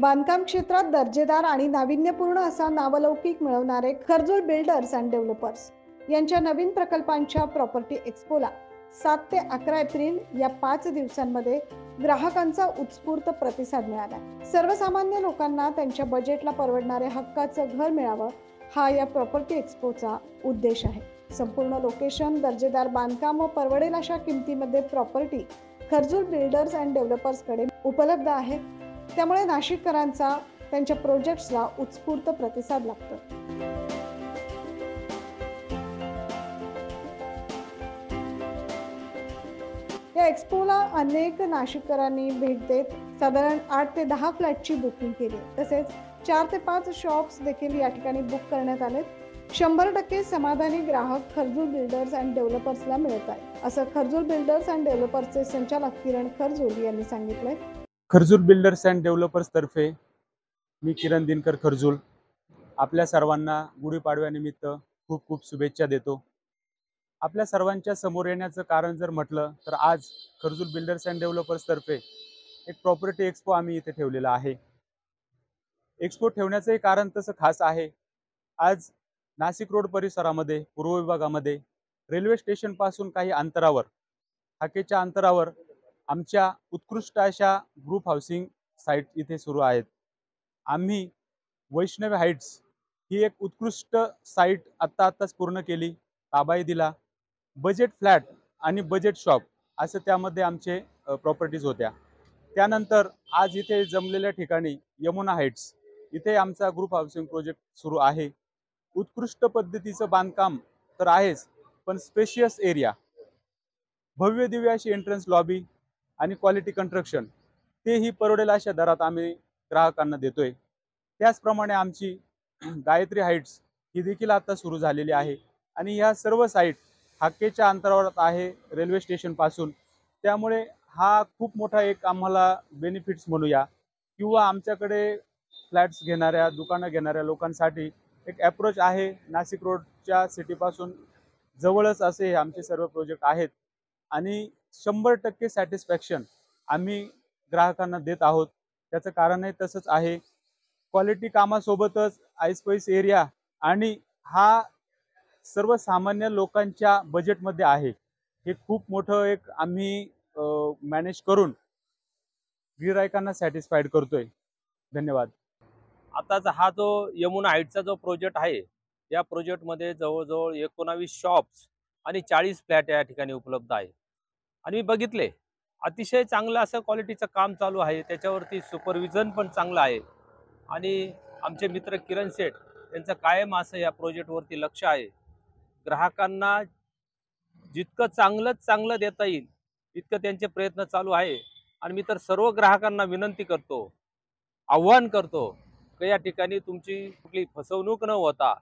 बांधकाम क्षेत्रात दर्जेदार आणि नाविन्यपूर्ण असा नावलौकिक मिळवणारे खर्जूर बिल्डर्स अँड डेव्हलपर्स यांच्या नवीन प्रकल्पांच्या प्रॉपर्टी एक्स्पोला 7 ते 11 एप्रिल या 5 दिवसांमध्ये ग्राहकांचा उत्स्फूर्त प्रतिसाद मिळाला। सर्वसामान्य लोकांना त्यांच्या बजेटला परवडणारे हक्काचं घर मिळावं हा या प्रॉपर्टी एक्स्पोचा उद्देश आहे। संपूर्ण लोकेशन, दर्जेदार बांधकाम व परवडेल अशा किमतीमध्ये प्रॉपर्टी खर्जूर बिल्डर्स अँड डेव्हलपर्सकडे उपलब्ध आहे। त्यामुळे नाशिककरांचा त्यांच्या प्रोजेक्ट्सला उत्स्फूर्त प्रतिसाद लागतो। या एक्स्पोला अनेक नाशिककरांनी भेट देत साधारण 8 ते 10 फ्लॅटची बुकिंग केली। तसेच 4 ते 5 शॉप्स देखील या ठिकाणी बुक करण्यात आले। 100% समाधानी ग्राहक खर्जूर बिल्डर्स अँड डेव्हलपर्सला मिळत आहे, असं खर्जूर बिल्डर्स अँड डेव्हलपर्सचे संचालक किरण खर्जूर यांनी सांगितलंय। खर्जूर बिल्डर्स अँड डेव्हलपर्स तर्फे मी किरण दिनकर खर्जूर आपल्या सर्वांना गुढीपाडव्यानिमित्त खूप खूप शुभेच्छा देतो। आपल्या सर्वांच्या समोर येण्याचं कारण जर म्हटलं तर आज खर्जूर बिल्डर्स अँड डेव्हलपर्स तर्फे एक प्रॉपर्टी एक्स्पो आम्ही इथे ठेवलेला आहे। एक्स्पो ठेवण्याचंही कारण तसं खास आहे। आज नाशिक रोड परिसरामध्ये पूर्व विभागामध्ये रेल्वे स्टेशन पासून काही अंतरावर, हाकेच्या अंतरावर आमच्या उत्कृष्ट अशा ग्रुप हाऊसिंग साइट इथे सुरू आहेत। आम्ही वैष्णवी हाइट्स ही एक उत्कृष्ट साइट आत्ताच पूर्ण केली, ताबाही दिला। बजेट फ्लॅट आणि बजेट शॉप असं त्यामध्ये आमचे प्रॉपर्टीज होत्या। त्यानंतर आज इथे जमलेल्या ठिकाणी यमुना हाइट्स इथे आमचा ग्रुप हाऊसिंग प्रोजेक्ट सुरू आहे। उत्कृष्ट पद्धतीचं बांधकाम तर आहेच, पण स्पेशियस एरिया, भव्य दिव्य अशी एंट्रन्स लॉबी आणि क्वालिटी कंस्ट्रक्शन तेही परवडेल अशा दरात आम्ही ग्राहकांना देतोय। त्याचप्रमाणे आमची गायत्री हाइट्स ही देखील आता सुरू झालेली आहे आणि ह्या सर्व साइट हाकेच्या अंतरावर आहे रेल्वे स्टेशन पासून। त्यामुळे हा खूप मोठा एक आम्हाला बेनिफिट्स म्हणूया किंवा आमच्याकडे फ्लॅट्स घेणाऱ्या, दुकानं घेणाऱ्या लोकांसाठी एक अप्रोच आहे। नाशिक रोडच्या सिटीपासून जवळच असे आमचे सर्व प्रोजेक्ट आहेत आणि 100% सॅटिस्फॅक्शन आम्ही ग्राहकांना देत आहोत। त्याचं कारणही तसंच आहे, क्वालिटी कामासोबतच ऐसपैस एरिया आणि हा सर्वसामान्य लोकांच्या बजेटमध्ये आहे। हे खूप मोठं एक आम्ही मॅनेज करून गिरायकांना सॅटिस्फाईड करतोय। धन्यवाद। आताचा हा जो यमुना हाइट्सचा जो प्रोजेक्ट आहे, या प्रोजेक्टमध्ये जवळजवळ 19 शॉप्स आणि 40 फ्लॅट या ठिकाणी उपलब्ध आहे। आणि मी बघितले अतिशय चांगलं असं क्वालिटीचं काम चालू आहे, त्याच्यावरती सुपरविजन पण चांगलं आहे। आणि आमचे मित्र किरण शेठ यांचं कायम असं या प्रोजेक्टवरती लक्ष आहे। ग्राहकांना जितकं चांगलं देता येईल तितकं त्यांचे प्रयत्न चालू आहे। आणि मी तर सर्व ग्राहकांना विनंती करतो, आव्हान करतो की या ठिकाणी तुमची कुठली फसवणूक न होता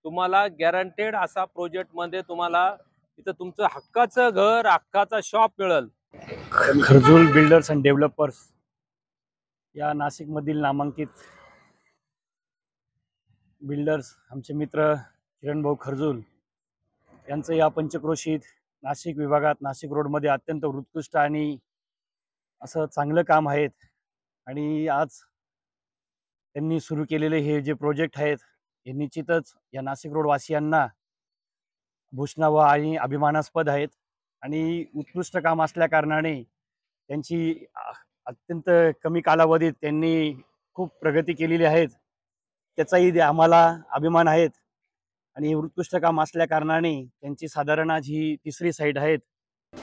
तुम्हाला गॅरंटेड असा प्रोजेक्टमध्ये तुम्हाला इथं तुमचं हक्काचं घर, हक्काचा शॉप मिळेल। खर्जूर बिल्डर्स अँड डेव्हलपर्स या नाशिकमधील नामांकित बिल्डर्स आमचे मित्र किरण भाऊ खर्जूर यांचं या पंचक्रोशीत नाशिक विभागात नाशिक रोडमध्ये अत्यंत उत्कृष्ट आणि असं चांगलं काम आहेत। आणि आज त्यांनी सुरू केलेले हे जे प्रोजेक्ट आहेत हे निश्चितच या नाशिक रोड वासियांना भूषणावं आणि अभिमानास्पद आहेत। आणि उत्कृष्ट काम असल्या कारणाने त्यांची अत्यंत कमी कालावधीत त्यांनी खूप प्रगती केलेली आहे, त्याचाही आम्हाला अभिमान आहेत। आणि हे उत्कृष्ट काम असल्या कारणाने त्यांची साधारण आज ही 3री साइट आहेत।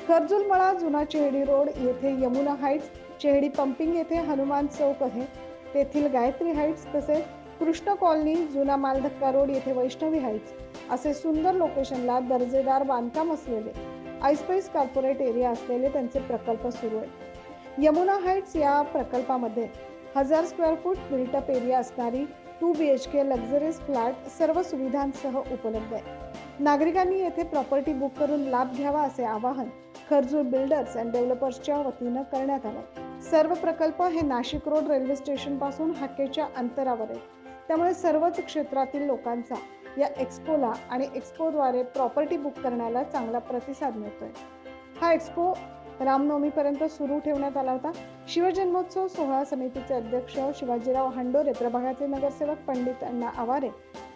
खर्जूर मळा, जुना चेहडी रोड येथे यमुना हाइट्स, चेहडी पंपिंग येथे हनुमान चौक आहे तेथील गायत्री हाइट्स, तसेच कृष्ण कॉलनी, जुना मालधक्का रोड येथे वैष्णवी हाइट्स असे सुंदर लोकेशनला दर्जेदार बांधकाम असलेले आईस्पेस कॉर्पोरेट एरिया असलेले त्यांचे प्रकल्प सुरू आहेत। यमुना हाइट्स या प्रकल्पामध्ये 1000 स्क्वेअर फूट बिल्टअप एरिया असणारी 2 BHK लक्झरीज फ्लॅट सर्व सुविधांसह उपलब्ध आहे। नागरिकांनी येथे प्रॉपर्टी बुक करून लाभ घ्यावा असे आवाहन खर्जूर बिल्डर्स अँड डेव्हलपर्सच्या वतीनं करण्यात आलं। सर्व प्रकल्प हे नाशिक रोड रेल्वे स्टेशन पासून हाकेच्या अंतरावर आहेत। त्यामुळे सर्वच क्षेत्रातील लोकांचा या एक्स्पोला आणि एक्स्पोद्वारे प्रॉपर्टी बुक करण्याला चांगला प्रतिसाद मिळतोय। हा एक्स्पो रामनवमीपर्यंत सुरू ठेवण्यात आला होता. शिवजन्मोत्सव सोहळा समितीचे अध्यक्ष शिवाजीराव हांडोरे, प्रभागाचे नगरसेवक पंडित अण्णा आवारे,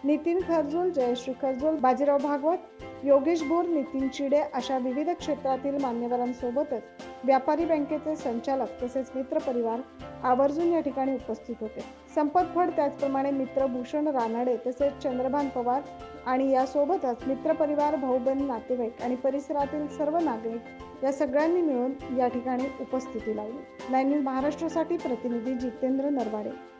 नितीन खरजूल, जयश्री खरजूल, बाजीराव भागवत, योगेश बोर, नितीन चिडे अशा विविध क्षेत्रातील मान्यवरांसोबतच व्यापारी बँकेचे संचालक तसेच मित्र परिवार आवर्जून या ठिकाणी उपस्थित होते. संपत फड, त्याचप्रमाणे मित्र भूषण रानडे तसेच चंद्रभान पवार आणि यासोबतच मित्र परिवार, भाऊबंद, नातेवाईक आणि परिसरातील सर्व नागरिक या सगळ्यांनी मिळून या ठिकाणी उपस्थिती लावली. 9 न्यूज महाराष्ट्रासाठी प्रतिनिधी जितेंद्र नरवाडे.